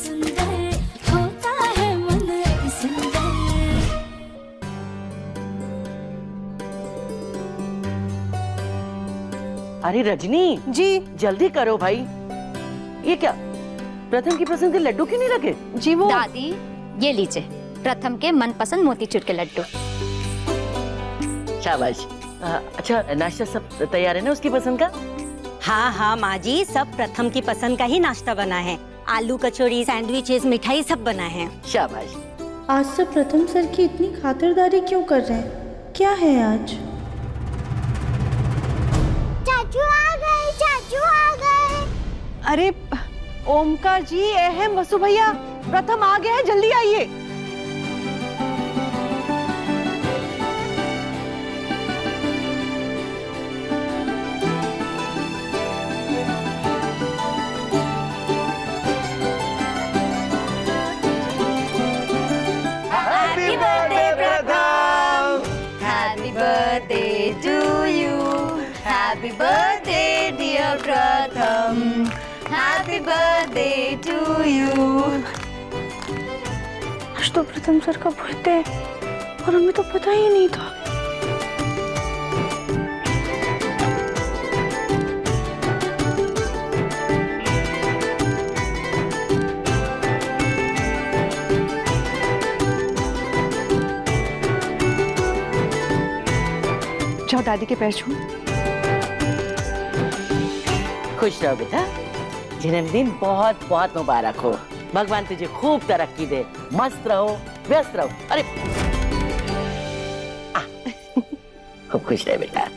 सुंदर होता है मन अति सुंदर। अरे रजनी जी जल्दी करो भाई। ये क्या प्रथम की पसंद के लड्डू क्यों नहीं रखे? जी वो दादी ये लीजिए प्रथम के मनपसंद मोतीचूर के लड्डू। शाबाश। अच्छा नाश्ता सब तैयार है ना उसकी पसंद का? हाँ हाँ माँ जी, सब प्रथम की पसंद का ही नाश्ता बना है। आलू कचौड़ी, सैंडविचेस, मिठाई सब बना है। शाबाश। आज सब प्रथम सर की इतनी खातिरदारी क्यों कर रहे हैं? क्या है आज? चाचू आ गए, चाचू आ गए। अरे ओमकार जी, अहम, वसु भैया, प्रथम आ गया है, जल्दी आइए। Happy birthday Pratham, happy birthday to you, happy birthday dear Pratham, happy birthday to you. आज तो प्रथम सर का बर्थडे है और हमें तो पता ही नहीं था। जाओ दादी के पैर छू। खुश रहो बेटा, जन्मदिन बहुत बहुत मुबारक हो। भगवान तुझे खूब तरक्की दे, मस्त रहो, व्यस्त रहो। अरे खूब खुश रहे बेटा।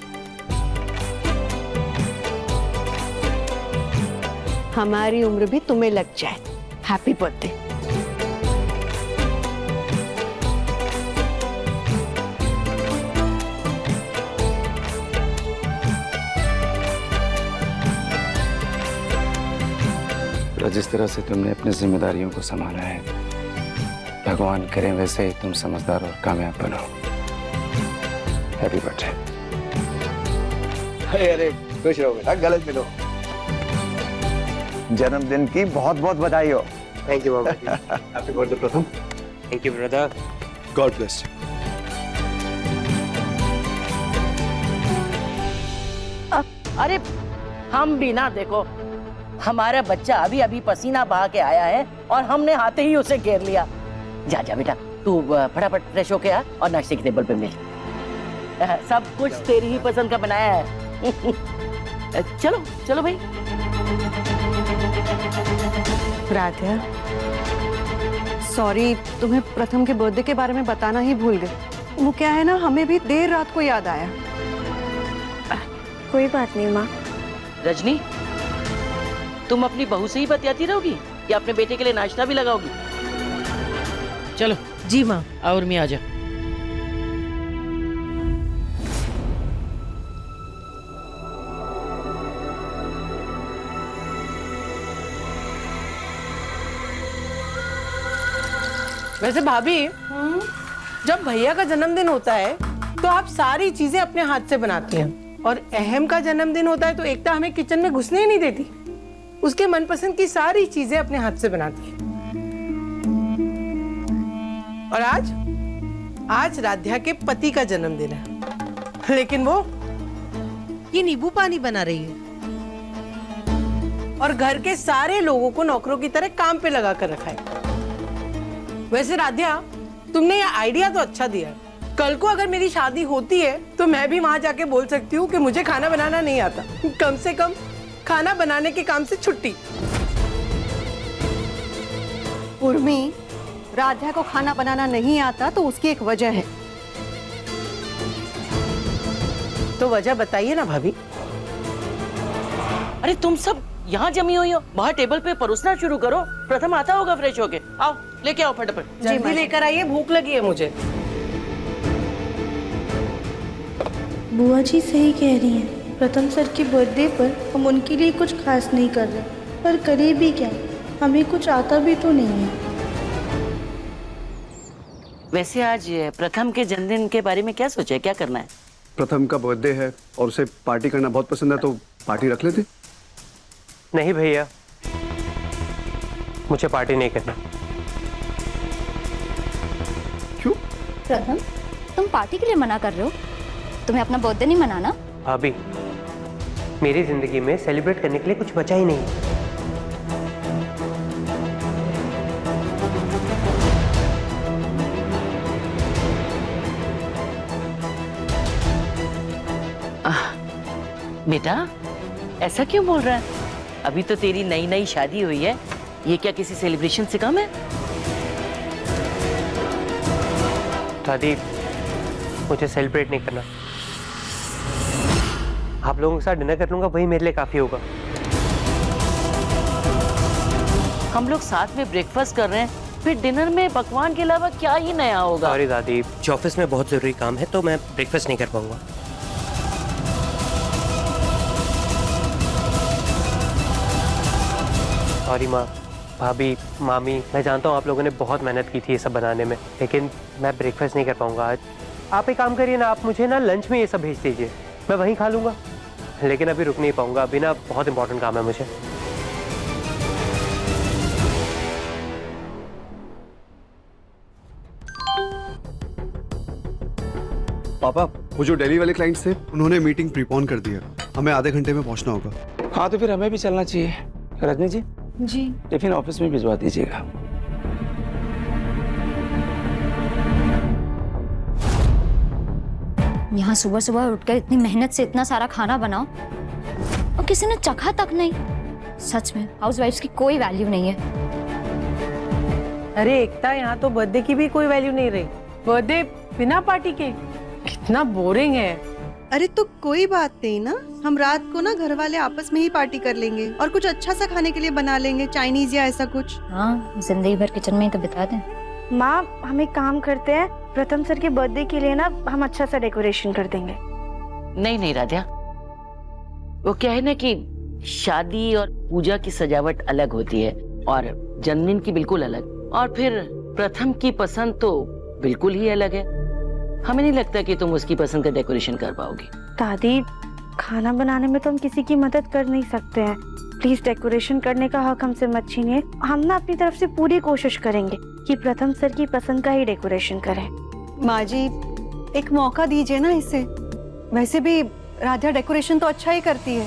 हमारी उम्र भी तुम्हें लग जाए। Happy birthday. जिस तरह से तुमने अपनी जिम्मेदारियों को संभाला है, भगवान करे वैसे ही तुम समझदार और कामयाब बनो। Happy birthday. अरे खुश रहो बेटा, गलत मिलो। जन्मदिन की बहुत बहुत बधाई हो। थैंक यू बाबा जी। Happy birthday Pratham. Thank you brother. God bless you. अरे हम भी ना, देखो हमारा बच्चा अभी अभी पसीना बहा के आया है और हमने आते ही उसे घेर लिया। जा जा बेटा, तू फटाफट फ्रेश होके आ और नाश्ते की टेबल पे मिल। सब कुछ तेरी ही पसंद का बनाया है। चलो चलो भाई। राधा, सॉरी, तुम्हें प्रथम के बर्थडे के बारे में बताना ही भूल गए। वो क्या है ना, हमें भी देर रात को याद आया। कोई बात नहीं माँ। रजनी, तुम अपनी बहू से ही बतियाती रहोगी या अपने बेटे के लिए नाश्ता भी लगाओगी? चलो। जी माँ। और मैं आजा। वैसे भाभी, जब भैया का जन्मदिन होता है तो आप सारी चीजें अपने हाथ से बनाती हैं, और अहम का जन्मदिन होता है तो एकता हमें किचन में घुसने ही नहीं देती। उसके मनपसंद की सारी चीजें अपने हाथ से बनाती है। और आज राध्या के पति का जन्मदिन है, लेकिन वो ये नींबू पानी बना रही है और घर के सारे लोगों को नौकरों की तरह काम पे लगा कर रखा है। वैसे राध्या, तुमने ये आइडिया तो अच्छा दिया है। कल को अगर मेरी शादी होती है तो मैं भी वहां जाके बोल सकती हूँ कि मुझे खाना बनाना नहीं आता, कम से कम खाना बनाने के काम से छुट्टी। उर्मी, राधा को खाना बनाना नहीं आता तो उसकी एक वजह है। तो वजह बताइए ना भाभी। अरे तुम सब यहाँ जमी हुई हो, बाहर टेबल पे परोसना शुरू करो। प्रथम आता होगा फ्रेश होके। आओ लेके आओ फटाफट। जल्दी लेकर आइए, भूख लगी है मुझे। बुआ जी सही कह रही हैं। प्रथम सर के बर्थडे पर हम उनके लिए कुछ खास नहीं कर रहे, पर करे भी क्या, हमें कुछ आता भी तो नहीं है। वैसे आज प्रथम के जन्मदिन के बारे में क्या सोचा है, क्या करना है? प्रथम का बर्थडे है और उसे पार्टी करना बहुत पसंद है, तो पार्टी रख लेते। नहीं भैया, मुझे पार्टी नहीं करना। क्यों? प्रथम, तुम पार्टी के लिए मना कर रहे हो? तुम्हें अपना बर्थडे नहीं मनाना? भाभी, मेरी जिंदगी में सेलिब्रेट करने के लिए कुछ बचा ही नहीं। बेटा ऐसा क्यों बोल रहा है? अभी तो तेरी नई नई शादी हुई है, ये क्या किसी सेलिब्रेशन से कम है? दादी, मुझे सेलिब्रेट नहीं करना। आप लोगों के साथ डिनर कर लूंगा, वही मेरे लिए काफी होगा। हम लोग साथ में ब्रेकफास्ट कर रहे हैं, फिर डिनर में पकवान के अलावा क्या ही नया होगा? सॉरी दादी, ऑफिस में बहुत जरूरी काम है तो मैं ब्रेकफास्ट नहीं कर पाऊंगा। सॉरी माँ, भाभी, मामी, मैं जानता हूँ आप लोगों ने बहुत मेहनत की थी ये सब बनाने में, लेकिन मैं ब्रेकफास्ट नहीं कर पाऊंगा आज। आप एक काम करिए ना, आप मुझे ना लंच में ये सब भेज दीजिए, मैं वहीं खा लूंगा। लेकिन अभी रुक नहीं पाऊंगा, अभी ना बहुत इंपॉर्टेंट काम है मुझे। पापा, वो जो दिल्ली वाले क्लाइंट्स थे उन्होंने मीटिंग प्रीपोन कर दी है, हमें आधे घंटे में पहुंचना होगा। हाँ तो फिर हमें भी चलना चाहिए। रजनी जी, जी टिफिन ऑफिस में भिजवा दीजिएगा। यहाँ सुबह सुबह उठकर इतनी मेहनत से इतना सारा खाना बनाओ और किसी ने चखा तक नहीं। सच में हाउसवाइफ्स की कोई वैल्यू नहीं है। अरे एकता, यहाँ तो बर्थडे की भी कोई वैल्यू नहीं रही। बर्थडे बिना पार्टी के कितना बोरिंग है। अरे तो कोई बात नहीं ना, हम रात को ना घर वाले आपस में ही पार्टी कर लेंगे और कुछ अच्छा सा खाने के लिए बना लेंगे, चाइनीज या ऐसा कुछ। हाँ, जिंदगी भर किचन में ही तो बिता दें। माँ, हम एक काम करते हैं, प्रथम सर के बर्थडे के लिए ना हम अच्छा सा डेकोरेशन कर देंगे। नहीं नहीं राधा, वो क्या है ना कि शादी और पूजा की सजावट अलग होती है और जन्मदिन की बिल्कुल अलग, और फिर प्रथम की पसंद तो बिल्कुल ही अलग है। हमें नहीं लगता कि तुम उसकी पसंद का डेकोरेशन कर पाओगी। दादी, खाना बनाने में तो हम किसी की मदद कर नहीं सकते हैं, प्लीज डेकोरेशन करने का हक हमसे मत छीनिए। हम ना अपनी तरफ से पूरी कोशिश करेंगे कि प्रथम सर की पसंद का ही डेकोरेशन करें। माँ जी, एक मौका दीजिए ना इसे। वैसे भी राधा डेकोरेशन तो अच्छा ही करती है।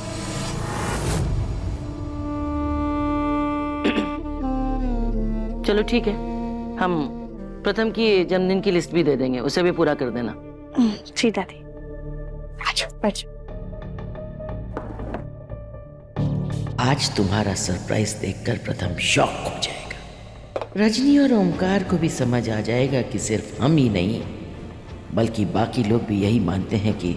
चलो ठीक है, हम प्रथम की जन्मदिन की लिस्ट भी दे देंगे, उसे भी पूरा कर देना। जी दादी। आज तुम्हारा सरप्राइज देखकर प्रथम शॉक हो जाएगा। रजनी और ओमकार को भी समझ आ जाएगा कि सिर्फ हम ही नहीं बल्कि बाकी लोग भी यही मानते हैं कि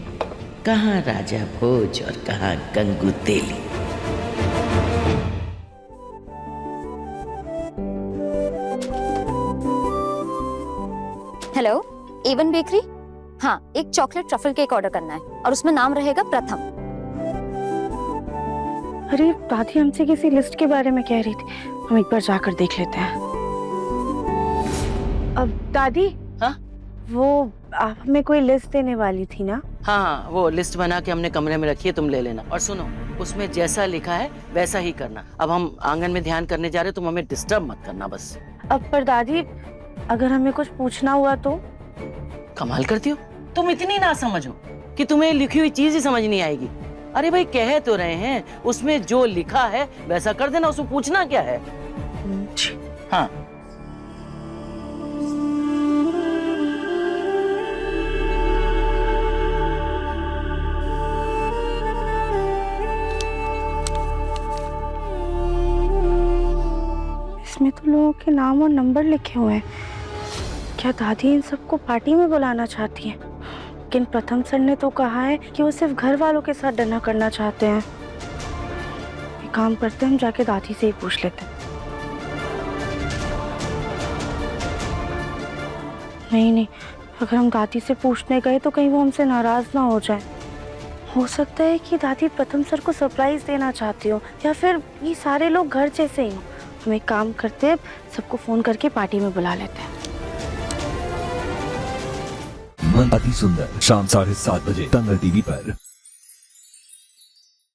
कहाँ राजा भोज और कहाँ Gangu Teli. Hello, Avon bakery. हाँ, एक चॉकलेट ट्रफल केक ऑर्डर करना है और उसमें नाम रहेगा प्रथम। अरे दादी हमसे किसी लिस्ट के बारे में कह रही थी, हम एक बार जाकर देख लेते हैं। अब दादी, हाँ? वो आप हमें कोई लिस्ट देने वाली थी ना? हाँ, वो लिस्ट बना के हमने कमरे में रखी है, तुम ले लेना। और सुनो, उसमें जैसा लिखा है वैसा ही करना। अब हम आंगन में ध्यान करने जा रहे, तुम हमें डिस्टर्ब मत करना बस। अब पर दादी, अगर हमें कुछ पूछना हुआ तो? कमाल करती हो तुम, इतनी ना समझो कि तुम्हें लिखी हुई चीज ही समझ नहीं आएगी। अरे भाई, कह तो रहे हैं, उसमें जो लिखा है वैसा कर देना, उसमें पूछना क्या है। हाँ, इसमें तो लोगों के नाम और नंबर लिखे हुए हैं। क्या दादी इन सबको पार्टी में बुलाना चाहती है? लेकिन प्रथम सर ने तो कहा है कि वो सिर्फ घर वालों के साथ डिनर करना चाहते हैं। एक काम करते हैं, हम जाके दादी से ही पूछ लेते हैं। नहीं, अगर हम दादी से पूछने गए तो कहीं वो हमसे नाराज ना हो जाए। हो सकता है कि दादी प्रथम सर को सरप्राइज देना चाहती हो, या फिर ये सारे लोग घर जैसे ही हो। हम एक काम करते हैं, सबको फोन करके पार्टी में बुला लेते हैं। अति सुंदर शाम 7:30 बजे दंगल टीवी पर।